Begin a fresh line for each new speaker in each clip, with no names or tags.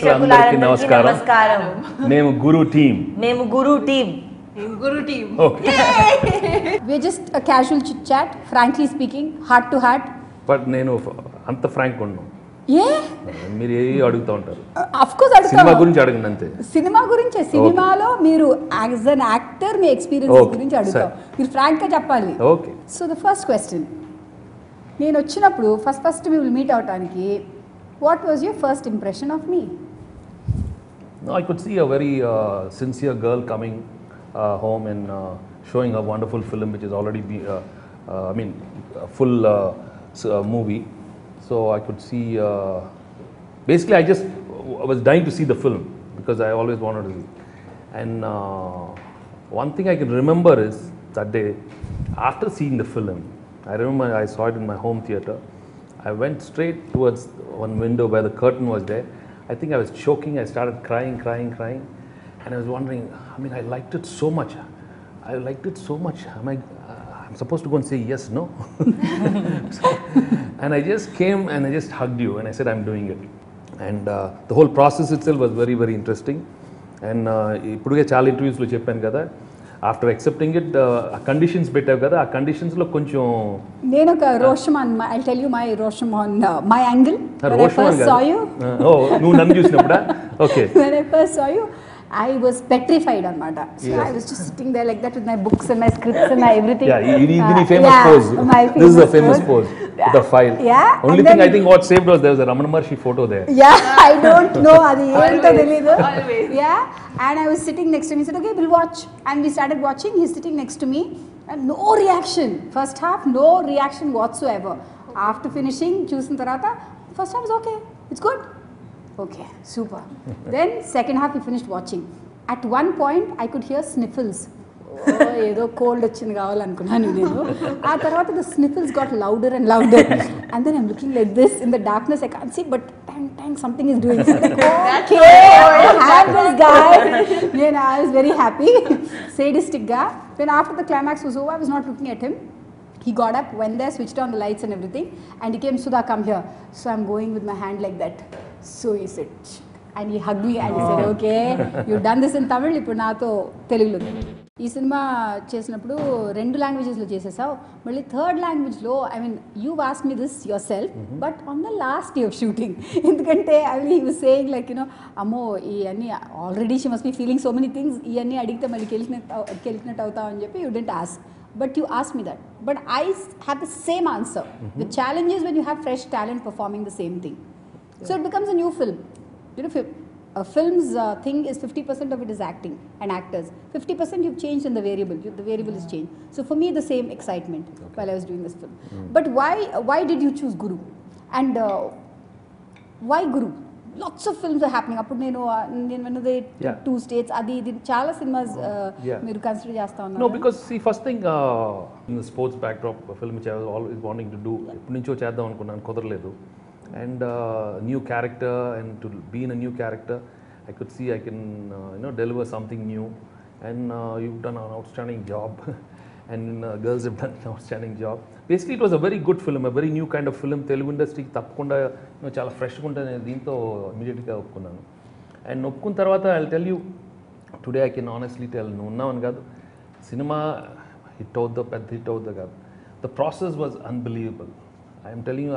అందరికీ నమస్కారం. మేము గురు team.
We're just a casual chit chat, frankly speaking, heart to heart.
But నేను అంత ఫ్రాంక్ ఉన్నాను. మీరు ఏ అడుగుతూ ఉంటారు?
Of course
సినిమా గురించి అడగండి అంతే.
సినిమా గురించి, సినిమాలో మీరు as an actor me experience గురించి అడుగుతాం. మీరు ఫ్రాంక్ గా చెప్పాలి.
Okay.
So the first question, నేను వచ్చినప్పుడు ఫస్ట్ మీ మీట్ అవటానికి what was your first impression of me?
No, I could see a very sincere girl coming home and showing a wonderful film which is already a full movie. So I could see, basically I just was dying to see the film because I always wanted to see. And one thing I can remember is that day, after seeing the film, I remember I saw it in my home theater. I went straight towards one window where the curtain was there. I think I was choking. I started crying. And I was wondering, I liked it so much. I'm supposed to go and say yes, no? And I just came and I just hugged you and I said, I'm doing it. And the whole process itself was very, very interesting. And ipuduge chaala interviews lo cheppanu kada, after accepting it, conditions bettavu kada, aa conditions lo koncham
nenu oka Roshaman, I'll tell you my Roshaman, my angle when I first saw you.
Nu nannu chusinapuda. Okay.
When I first saw you, I was petrified anamata. So yes. I was just sitting there like that with my books and my scripts and my everything.
Yeah, this is famous pose. This is a famous pose. The file.
Yeah.
Only thing I think what saved was there was a Ramana Maharshi photo there.
Yeah, I don't know. Adi ento telidu. Yeah, and I was sitting next to him. He said, "Okay, we'll watch." And we started watching. He's sitting next to me, and no reaction. First half, no reaction whatsoever. After finishing, choosing tarata, first half is okay. It's good. Okay, super. Then second half we finished watching. At one point I could hear sniffles. ఏదో cold వచ్చింది కావాలనుకున్నాను నేను. ఆ తర్వాత the sniffles got louder and louder. And then I'm looking like this in the darkness. I can't see, but tang something is doing. Okay, I have this guy. And I was very happy. Sadistic guy. Then after the climax was over, I was not looking at him. He got up, went there, switched on the lights and everything, and he came, "Sudha, come here." So I'm going with my hand like that. So he said, and he hugged me and he said, "Okay, you've done this in Tamil, ఇప్పుడు నాతో తెలుగులో." ఈ cinema చేసినప్పుడు 2 లాంగ్వేజెస్లో చేసేసావు, మళ్ళీ third లాంగ్వేజ్లో, you asked me this your self, but on the last day of shooting. ఎందుకంటే he was saying like అమ్మో ఇవన్నీ already she must be feeling so many things, ఇవన్నీ అడిగితే మళ్ళీ గెలిచినట్టు అవుతావు అని చెప్పి you didn't ask. But you asked me that. But I have the same answer. The challenge is when you have fresh talent performing the same thing. So it becomes a new film. A film's thing is 50% of it is acting and actors. 50% you've changed in the variable. The variable is changed. So for me, the same excitement while I was doing this film. But why did you choose Guru? And why Guru? Lots of films are happening. Appudu nenu venade 2 states adi chaala cinemas meer consider chesta unnaru.
No, because see, first thing, in the sports backdrop, a film which I was always wanting to do, eppudu nuncho cheddam anukunnanu, kudaraledu. And new character, and to be in a new character, I could see I can deliver something new. And you've done an outstanding job. And girls have done an outstanding job. Basically, it was a very good film, a very new kind of film. Telugu industry tappakunda chaala fresh ga untane deento immediately ga oppukunnanu. And oppukunna tarvata I'll tell you, today I can honestly tell, nu unnavanu kaadu, cinema hit avudda pedda hit avudda kaadu, the process was unbelievable. I am telling you,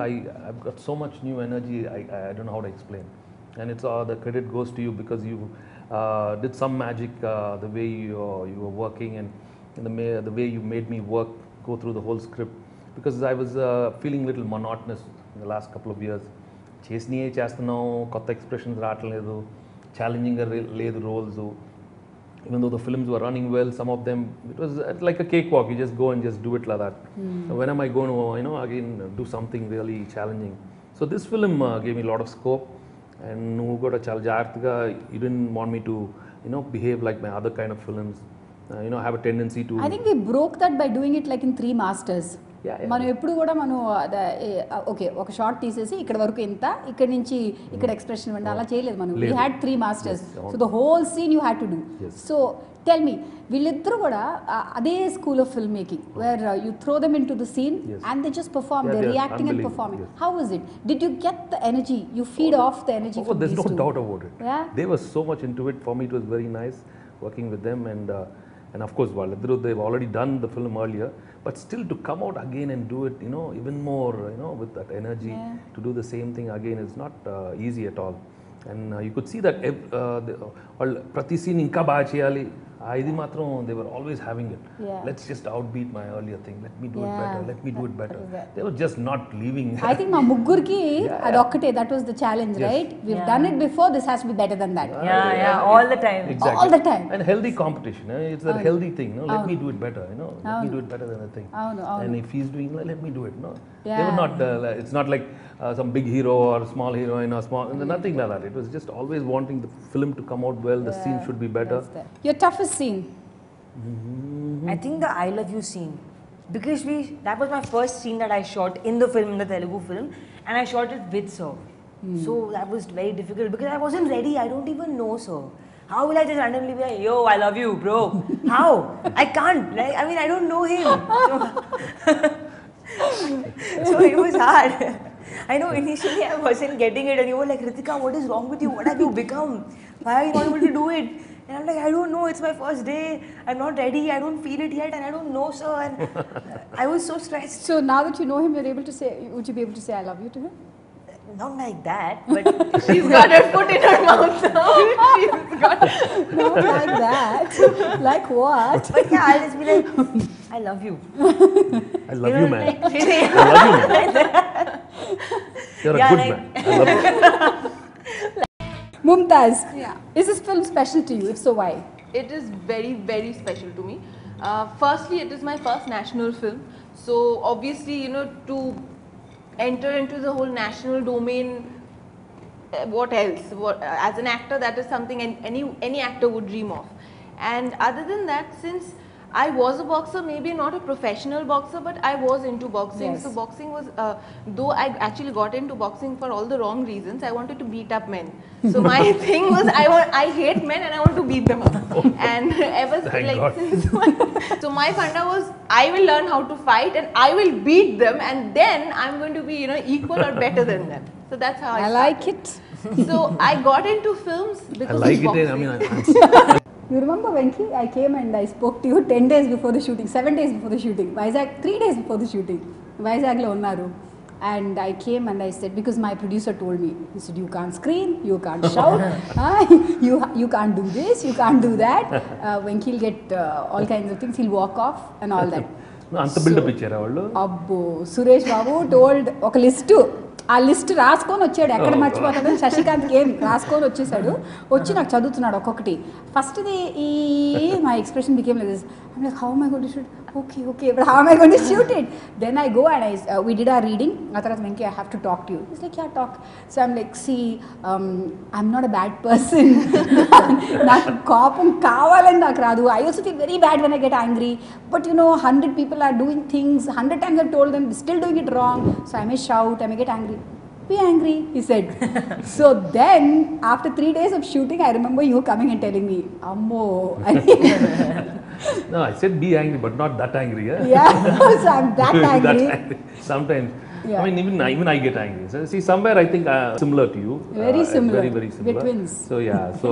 I've got so much new energy, I don't know how to explain. And it's the credit goes to you because you did some magic, the way you were working, and the way you made me go through the whole script, because I was feeling a little monotonous in the last couple of years. Chesniye chestunnam, kotta expressions raataledu, challenging ga ledu roles. Even though the films were running well, some of them, it was like a cakewalk. You just go and just do it like that. So when am I going to, again, do something really challenging? So this film gave me a lot of scope, and you got a jagrataga. You didn't want me to, behave like my other kind of films. Have a tendency to.
I think we broke that by doing it like in 3 Masters. మనం ఎప్పుడు కూడా మనం okay ఒక short తీసేసి ఇక్కడ వరకు ఇంత ఇక్కడ నుంచి ఇక్కడ ఎక్స్ప్రెషన్ ఇవ్వండి అలా చేయలేదు మనం. We had 3 masters, so the whole scene you had to do. So tell me, వీళ్ళిద్దరూ కూడా అదే school of film making where you throw them into the scene and they just perform, they reacting and performing. How was it? Did you get the energy? You feed off the energy?
There's no doubt about it. They were so much into it. For me it was very nice working with them, and of course they've already done the film earlier, but still to come out again and do it, even more, with that energy, to do the same thing again is not easy at all. And you could see that prati scene inka baga cheyali idi matram they were always having it. Let's just outbeat my earlier thing, let me do it better, let me do it better. They were just not leaving.
I think ma muggurki adokkate, that was the challenge, right? We've done it before, this has to be better than that.
All the time.
Exactly.
All the time.
And healthy competition, it's a healthy thing, let me do it better, let me do it better than the thing. And if he's doing, let me do it, they were not it's not like some big hero or small heroine or small, nothing like that. It was just always wanting the film to come out well, the scene should be better.
Your toughest scene?
I think the I love you scene, because that was my first scene that I shot in the film, in the Telugu film, and I shot it with sir. So that was very difficult because I wasn't ready. I don't even know sir. How will I just randomly be like, yo, I love you, bro? How? I can't. Like, I mean, I don't know him. So it was hard. I know initially I wasn't getting it, and you were like, Ritika, what is wrong with you? What have you become? Why are you not able to do it? And I'm like, I don't know, it's my first day, I'm not ready, I don't feel it yet, and I don't know, sir. And I was so stressed.
So now that you know him, you're able to say, would you be able to say I love you to him?
Not like that, but
she's got her foot in her mouth now. She's got
not like that. Like what?
But yeah, I'll just be like, I love you.
I love you, man.
Like,
I love you, man. You're a good man. I love you.
Mumtaz, is this film special to you? If so, why?
It is very, very special to me. Firstly, it is my first national film. So obviously, to enter into the whole national domain, what else? As an actor, that is something any actor would dream of. And other than that, since I was a boxer, maybe not a professional boxer, but I was into boxing.
Yes.
So boxing was, though I actually got into boxing for all the wrong reasons, I wanted to beat up men. So my thing was, I hate men and I want to beat them up. And ever since so my funda was, I will learn how to fight and I will beat them, and then I'm going to be equal or better than them. So that's how I started.
like it.
So I got into films because
I like
of
it.
boxing.
You remember, Venki, I came and I spoke to you 10 days before the shooting, 7 days before the shooting, Vizag 3 days before the shooting, Vizag lo unnaru. And I came and I said, because my producer told me, he said, you can't scream, you can't shout, you can't do this, you can't do that. Venki will get all kinds of things, he'll walk off and all that.
Anta build up ichara vallu.
Abbo, Suresh Babu told oka list. ఆ list రాసుకొని వచ్చాడు, ఎక్కడ మర్చిపోతాడని శశికాంత్కి ఏం రాసుకొని వచ్చేసాడు. వచ్చి నాకు చదువుతున్నాడు ఒక్కొక్కటి. ఫస్ట్ది my expression became like this. I'm like, how am I going to shoot? Okay, but how am I going to shoot it? Then I go and we did our reading. ఆ తర్వాత Venki, I have to talk to you. He's like, yeah, talk. So I'm like, see, I'm not a bad person. నాకు కోపం కావాలని నాకు రాదు. I also feel very bad when I get angry. But 100 people are doing things, 100 times I've told them, still doing it wrong. So I may shout, I may get angry. Be angry, he said. So then, after 3 days of shooting, I remember you coming and telling me, Ammo.
No, I said be angry, but not that angry.
Yeah, so I'm that angry.
That angry. Sometimes.
Yeah.
I mean, even I get angry. So, see, somewhere I think similar to you.
Very similar.
Very, very similar.
We're twins.
So yeah, so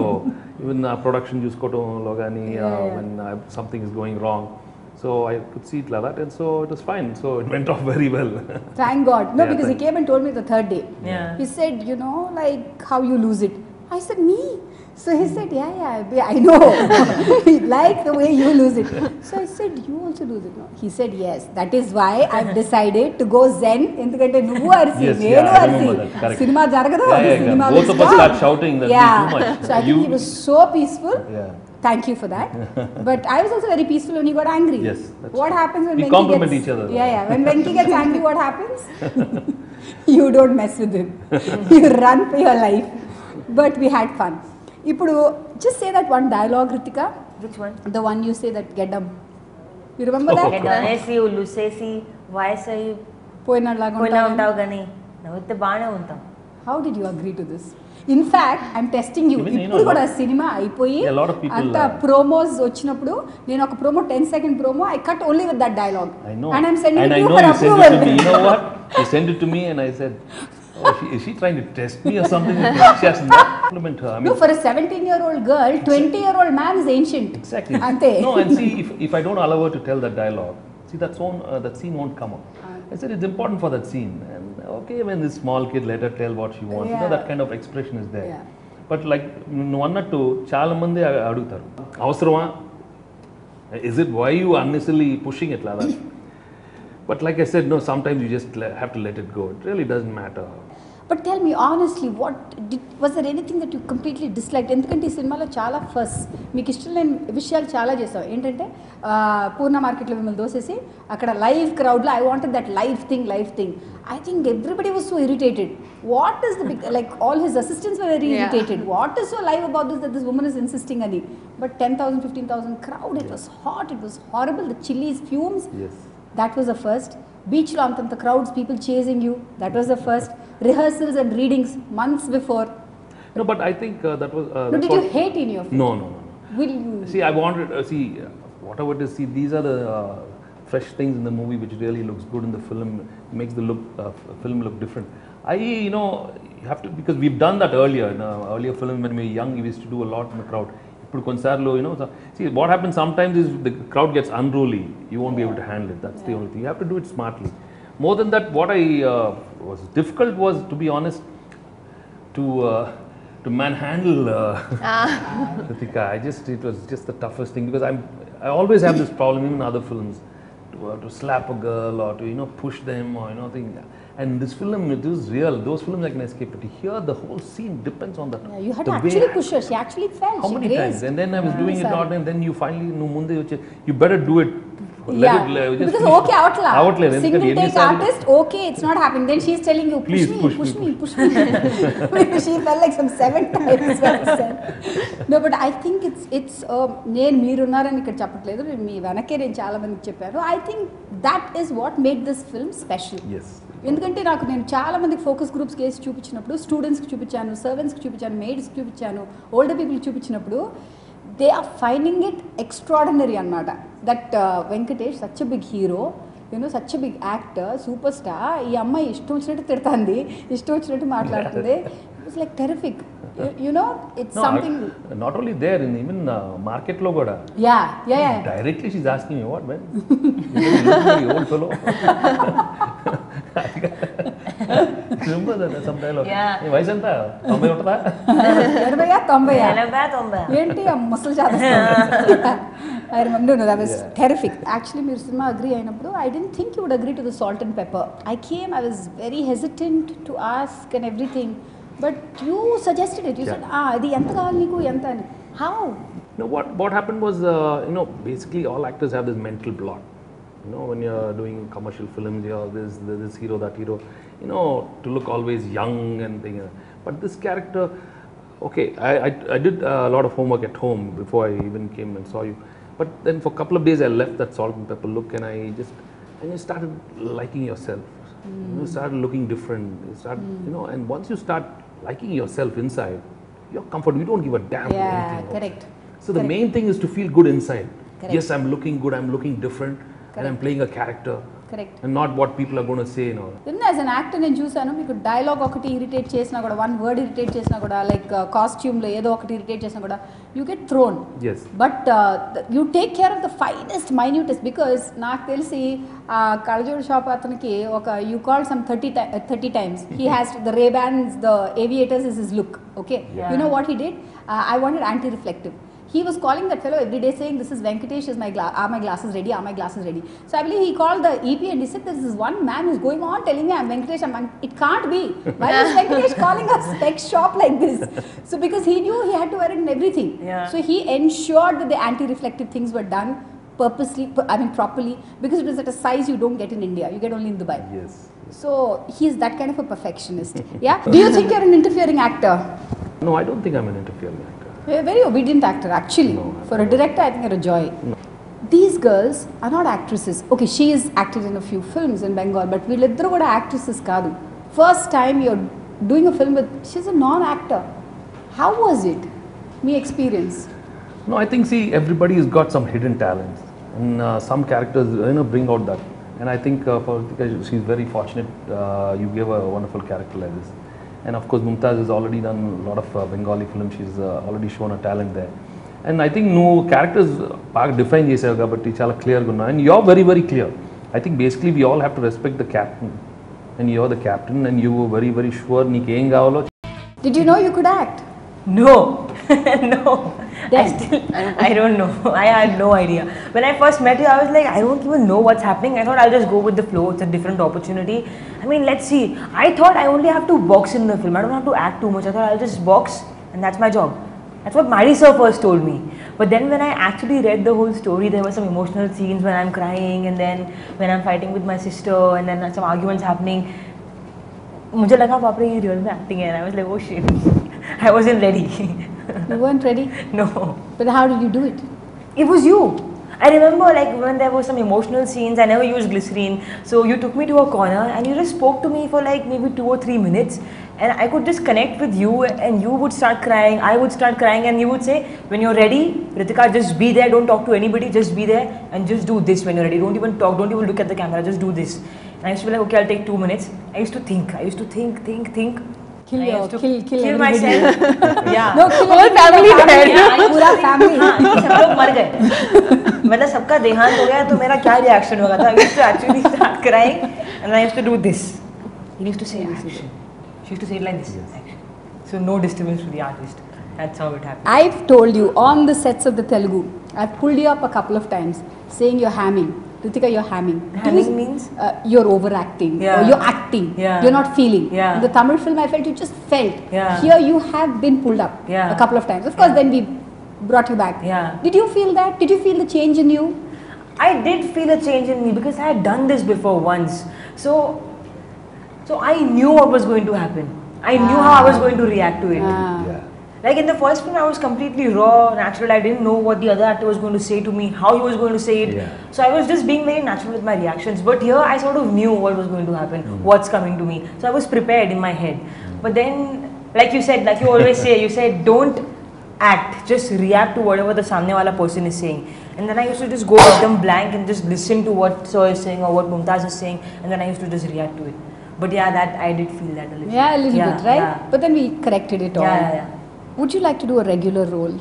even production chuskotam logani when something is going wrong. So I could see it like that, and so it was fine. So it went off very well.
Thank God. No, because he came and told me the third day.
Yeah.
He said, like how you lose it. I said, me? So he said, yeah, I know. Like the way you lose it. So I said, you also lose it. No? He said, yes. That is why I've decided to go zen. Endukante nuvu arsi, nenu arsi. Cinema jaragadu. Cinema
both of us start shouting that too much.
So I think he was so peaceful.
Yeah.
Thank you for that. But I was also very peaceful when he got angry.
Yes.
What happens when
we
Venki
compliment
gets,
each other.
Yeah. When Venki gets angry, what happens? You don't mess with him. You run for your life. But we had fun. Ipudu, just say that one dialogue, Ritika.
Which one?
The one you say that Geddam. You remember that?
Geddanesi, Ulusesi, వయసు అయ్యి
పోయినలాగా
పోయినా
ఉంటావా?
ఉంటావు కానీ నవ్వుతే బాగానే ఉంటాం.
How did you agree to this? In fact, I'm testing you.
Even, you
ఇప్పుడు
know,
కూడా సినిమా అయిపోయి
a lot of people,
అంత ప్రోమోస్ వచ్చినప్పుడు నేను ఒక promo 10-second promo I cut only with that dialogue.
I know.
And I'm sending
and
it
I
to you
know
for
you sent
approval.
it to me. You know what? You sent it to me and I said, oh, is she trying to test me or something? She has not compliment her. I mean,
No, for a 17-year-old girl, 20-year-old man is ancient.
exactly.
Ante.
No, and see, if I don't allow her to tell that dialogue, see that scene won't come up. I said it's important for that scene. And okay, when this small kid, let her tell what she wants. You know, that kind of expression is there.
Yeah.
But like నువ్వు అన్నట్టు చాలా మంది అడుగుతారు అవసరమా, is it why you unnecessarily pushing it like that? But like I said, no, sometimes you just have to let it go. It really doesn't matter.
But tell me honestly, was there anything that you completely disliked? ఎందుకంటే ఈ సినిమాలో చాలా first మీకు ఇష్టం లేని విషయాలు చాలా చేసావు. ఏంటంటే పూర్ణ మార్కెట్లో మిమ్మల్ని దోసేసి అక్కడ లైవ్ క్రౌడ్లో I wanted that live thing. I think everybody was so irritated. What is the big, like all his assistants were very irritated. What is so live about this that this woman is insisting on it? But 10,000, 15,000 crowd, it was hot, it was horrible, the chilies, fumes.
Yes.
That was the first. Beach lo antanta crowds, people chasing you. That was the first. Rehearsals and readings months before.
No, but I think that was.
No, did you hate in your film?
No.
Will you?
See, I wanted whatever it is. See, these are the fresh things in the movie which really looks good in the film. Makes the film look different. You have to, because we've done that earlier in earlier film when we were young. We used to do a lot in the crowd. See, what happens sometimes is the crowd gets unruly. You won't be able to handle it. That's the only thing. You have to do it smartly. More than that, what was difficult was, to be honest, to manhandle Ritika. It was just the toughest thing, because I always have this problem even in other films, to slap a girl or to push them or thing. And this film, it is real. Those films I can escape, but here the whole scene depends on that.
Yeah, you had to actually push her. She actually fell.
How
she
many
grazed.
times? And then I was doing it not, and then you finally you better do it.
Because okay, outla. Single take artist, okay, it's not happening. Then she's telling you, push me. She fell like some 7 times. No, but I think it's నేను మీరున్నారని ఇక్కడ చెప్పట్లేదు, మీ వెనకే నేను చాలా మందికి చెప్పాను. I think that is what made this film special.
Yes.
ఎందుకంటే నేను చాలా మందికి ఫోకస్ గ్రూప్స్కి వేసి చూపించినప్పుడు, స్టూడెంట్స్కి చూపించాను, సర్వెంట్స్కి చూపించాను, మెయిడ్స్కి చూపించాను, ఓల్డర్ పీపుల్కి చూపించినప్పుడు, they are finding it extraordinary annamata. That Venkatesh, such a big hero, such a big actor, superstar, ee amma ishtam vachinattu tirdandi, ishtam vachinattu maatladutundi. It was like terrific. It's something.
Not only there, in even market lo kuda.
Yeah.
Directly she's asking me, what, man? You look like old fellow. Remember that some dialogue? Hey, వయసు ఎంత 90 ఉంటుందా?
80 ఏంటి ముసలి చేస్తా. I remember, no, that was terrific. Actually, మీరు cinema agree అయినప్పుడు I didn't think you would agree to the salt and pepper. I was very hesitant to ask and everything, but you suggested it. You said, ఇది ఎంత కావాలి నీకు, ఎంత అని. How?
No, what happened was, basically all actors have this mental block. When you're doing commercial films, there's this hero, that hero, to look always young and thing. But this character, okay, I did a lot of homework at home before I even came and saw you. But then for a couple of days I left that salt and pepper look, and you started liking yourself. You started looking different. You start, and once you start liking yourself inside, you're comfortable. You don't give a damn.
Yeah, correct.
So the main thing is to feel good inside.
Correct.
Yes, I'm looking good. I'm looking different.
Correct.
And I'm playing a character.
Correct.
And not what people are going to say,
Even as an actor, నేను చూసాను, మీకు dialogue ఒకటి irritate చేసినా కూడా, one word irritate చేసినా కూడా, like కాస్ట్యూమ్లో ఏదో ఒకటి ఇరిటేట్ చేసినా కూడా, you get thrown.
Yes.
But you take care of the finest minutest, because నాకు తెలిసి ఆ కళ్ళజోడు షాప్ అతనికి you call some 30 times. He has the Ray-Bans, the aviators is his look. Okay.
Yeah.
You know what he did? I wanted anti-reflective. He was calling that fellow every day saying, this is Venkatesh, are my glasses ready, are my glasses ready. So I believe he called the EP and he said, this is one man who's going on telling me I'm Venkatesh, it can't be. Why is Venkatesh calling a spec shop like this? So because he knew he had to wear it in everything.
Yeah.
So he ensured that the anti-reflective things were done properly, because it was at a size you don't get in India, you get only in Dubai.
Yes.
So he's that kind of a perfectionist. Yeah. Do you think you're an interfering actor?
No, I don't think I'm an interfering actor.
You're a very obedient actor, actually.
No,
for a director, I think you're a joy.
No.
these girls are not actresses. Okay, she is acted in a few films in Bengal, but వీళ్ళిద్దరు కూడా actresses కాదు. First time you're doing a film with, she's a non-actor. How was it? Me experience.
No, I think see everybody has got some hidden talents, and some characters bring out that. And I think for Ritika, she's very fortunate. You gave a wonderful character like this. And of course, Mumtaz has already done a lot of Bengali films. She's already shown a talent there. And I think no characters define చేశారు కాబట్టి చాలా క్లియర్గా ఉన్నాయి. And you're very, very clear. I think basically we all have to respect the captain. And you're the captain, and you were very, very sure నీకు ఏం కావాలో.
Did you know you could act?
No. No.
Then.
I don't know. I had no idea. When I first met you, I was like, I don't even know what's happening. I thought I'll just go with the flow. It's a different opportunity. I mean, let's see. I thought I only have to box in the film. I don't have to act too much. I thought I'll just box and that's my job. That's what Mari sir first told me. But then when I actually read the whole story, there were some emotional scenes when I'm crying, and then when I'm fighting with my sister, and then some arguments happening. मुझे लगा बाप रे ये real में acting है. And I was like, oh shit. I wasn't ready.
You weren't ready?
No.
But how did you do it?
It was you. I remember like when there were some emotional scenes, I never used glycerine. So you took me to a corner and you just spoke to me for like maybe 2 or 3 minutes. And I could just connect with you, and you would start crying, I would start crying, and you would say, when you're ready, Ritika, just be there, don't talk to anybody, just be there and just do this when you're ready. Don't even talk, don't even look at the camera, just do this. And I used to be like, okay, I'll take 2 minutes. I used to think. Kill myself. Yeah.
No,
Whole family dead.
पूरा family.
हाँ, सब लोग मर गए. मतलब सबका देहांत हो गया तो मेरा क्या reaction होगा था? I used to actually start crying, and I used to do this. He used to say action. She used to say it like this. Action. So no disturbance to the artist. That's how it happened.
I've told you on the sets of the Telugu, I've pulled you up a couple of times saying you're hamming. Ritika, you're hamming.
Hamming means?
You're overacting.
Yeah.
Or you're acting.
Yeah.
You're not feeling.
Yeah.
In the Tamil film, I felt you just felt.
Yeah.
Here you have been pulled up
Yeah.
a couple of times. Of course, then we brought you back.
Yeah.
Did you feel that? Did you feel the change in you?
I did feel a change in me because I had done this before once. So I knew what was going to happen. I knew how I was going to react to it.
Yeah.
Like in the first film, I was completely raw, natural. I didn't know what the other actor was going to say to me, how he was going to say it.
Yeah.
So I was just being very natural with my reactions. But here, I sort of knew what was going to happen, what's coming to me. So I was prepared in my head. But then, like you said, like you always say, you said, don't act, just react to whatever the samne wala person is saying. And then I used to just go with them blank and just listen to what Sir is saying or what Mumtaz is saying, and then I used to just react to it. But yeah, that I did feel that a little.
Yeah, a little bit, right?
Yeah.
But then we corrected it all.
Yeah.
Would you like to do a regular role?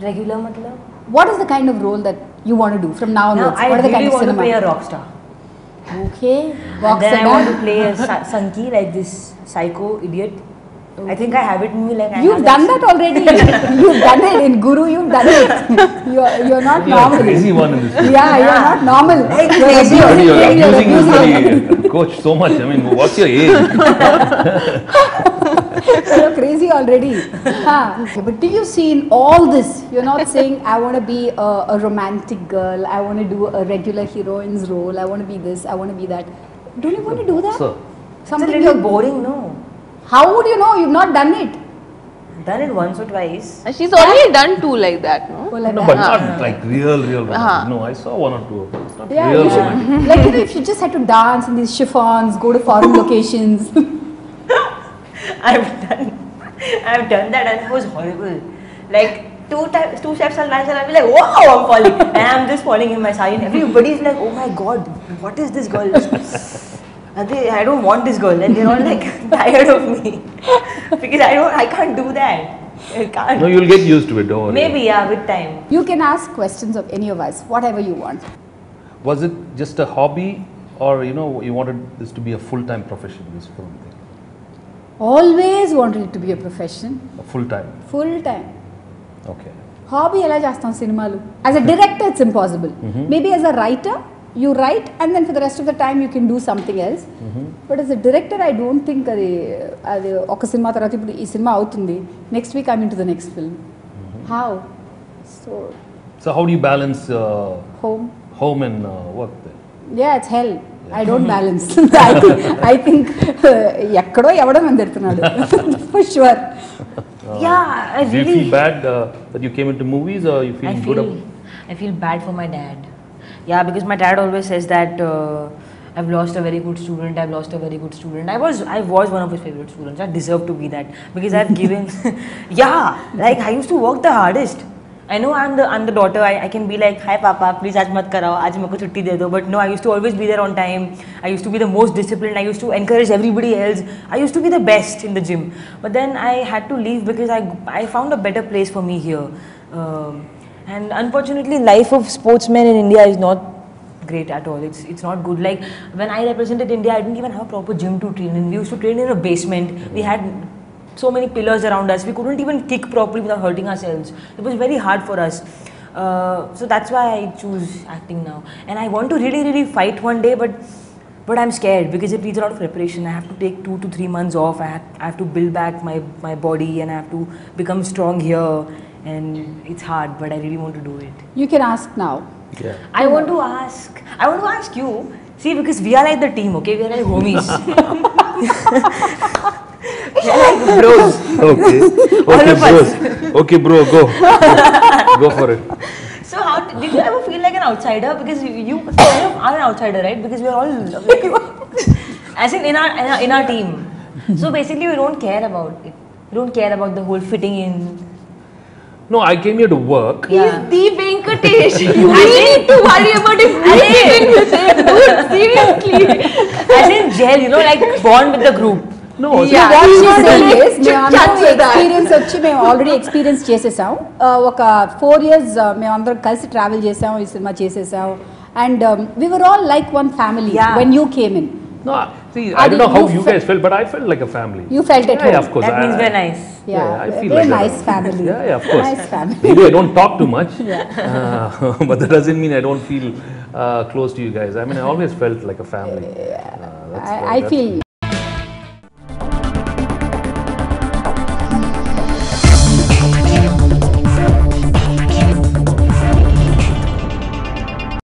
Regular matlab?
What is the kind of role that you want to do from now onwards?
I
what are the
really
kind of
want to
cinema?
play a rock star.
Okay.
And
Box
then I
and
want
all.
to play a Sanki, like this psycho idiot. I think I have it in me. Like I
You've
have
done that already. You've done it in Guru. You've done it. You're not
You're a
normal.
crazy one in this film.
Yeah, you're not normal.
Hey,
You're
crazy.
abusing
You're
him, you're
abusing
abusing him.
the coach so much. I mean, what's your age?
You're crazy already. Okay, but do you see in all this, you're not saying, I want to be a romantic girl, I want to do a regular heroine's role, I want to be this, I want to be that. Don't you want to do that?
Sir.
It's a little boring, no?
How would you know? You've not done it.
Done it once or twice.
And she's already done 2 like that, no?
Oh, like
No,
that.
but not like real romantic. No, I saw 1 or 2 of them. It's not
Yeah,
real
you should.
romantic.
Like, if you just had to dance in these chiffons, go to foreign locations.
I've done that and it was horrible. Like 2 steps I'll dance and I'll be like, wow, I'm falling. And I'm just falling in my sari and everybody's like, oh my god, what is this girl? I don't want this girl, and they're all like tired of me because I can't do that. I can't.
No, you'll get used to it, don't worry.
Maybe, yeah, with time.
You can ask questions of any of us, whatever you want.
Was it just a hobby, or you wanted this to be a full-time profession, this film thing?
Always wanted it to be a profession.
A full-time.
Full time.
Okay.
Hobby ela chestam cinemalu. As a director, it's impossible. Maybe as a writer, you write and then for the rest of the time you can do something else. But as a director, I don't think అది ఒక cinema తర్వాత ఇప్పుడు ఈ cinema అవుతుంది, next week I'm into the next film. How?
So how do you balance
Home
and work then?
Yeah, it's hell. I don't balance. I think ఎక్కడో ఎవడో నన్ను తిడుతున్నాడు for sure.
Yeah, I
Do you
really
feel bad that you came into movies, or you feeling good?
I feel bad for my dad. Yeah, because my dad always says that I've lost a very good student. I've lost a very good student. I was one of his favorite students. I deserve to be that because I've given. Yeah, like I used to work the hardest. I know I'm the daughter. I can be like, hi papa, please aaj mat karao, aaj meko chutti de do. But no, I used to always be there on time. I used to be the most disciplined. I used to encourage everybody else. I used to be the best in the gym. But then I had to leave because I found a better place for me here. And unfortunately, life of sportsmen in India is not great at all. It's not good. Like when I represented India, I didn't even have a proper gym to train in. We used to train in a basement. We had so many pillars around us. We couldn't even kick properly without hurting ourselves. It was very hard for us. So that's why I choose acting now. And I want to really fight one day, but I'm scared because it needs a lot of preparation. I have to take 2 to 3 months off. I have to build back my body and I have to become strong here. And it's hard, but I really want to do it.
You can ask now.
Yeah.
I want to ask you. See, because we are like the team, okay? We are like homies. We are like bros.
Okay.
All
Okay,
of
bros.
us.
Okay, bro, go. Go for it.
So how did you ever feel like an outsider? Because you kind of are an outsider, right? Because we are all like, as in our team. So basically, we don't care about it. We don't care about the whole fitting in.
No, I came here to work.
Yeah.
He's the Venkatesh. You really need to worry about if we fit in with him, dude. Seriously.
As in gel, you know, like bond with the group.
No,
Yeah, what she's saying is,
Chit-chats with that.
experience వచ్చి మేము already experience చేసేసాం ఒక 4 years మేము అందరం కలిసి travel చేసాం ఈ cinema చేసేసాం and we were all like one family
Yeah.
when you came in.
no, see, I don't know how you guys felt, but I felt like a family.
You felt at home.
Yeah, of course.
That means we're nice.
Yeah, I feel
very
like
nice
that.
family.
Yeah, of course.
Nice family.
Maybe I don't talk too much,
Yeah.
but that doesn't mean I don't feel close to you guys. I mean, I always felt like a family.
I feel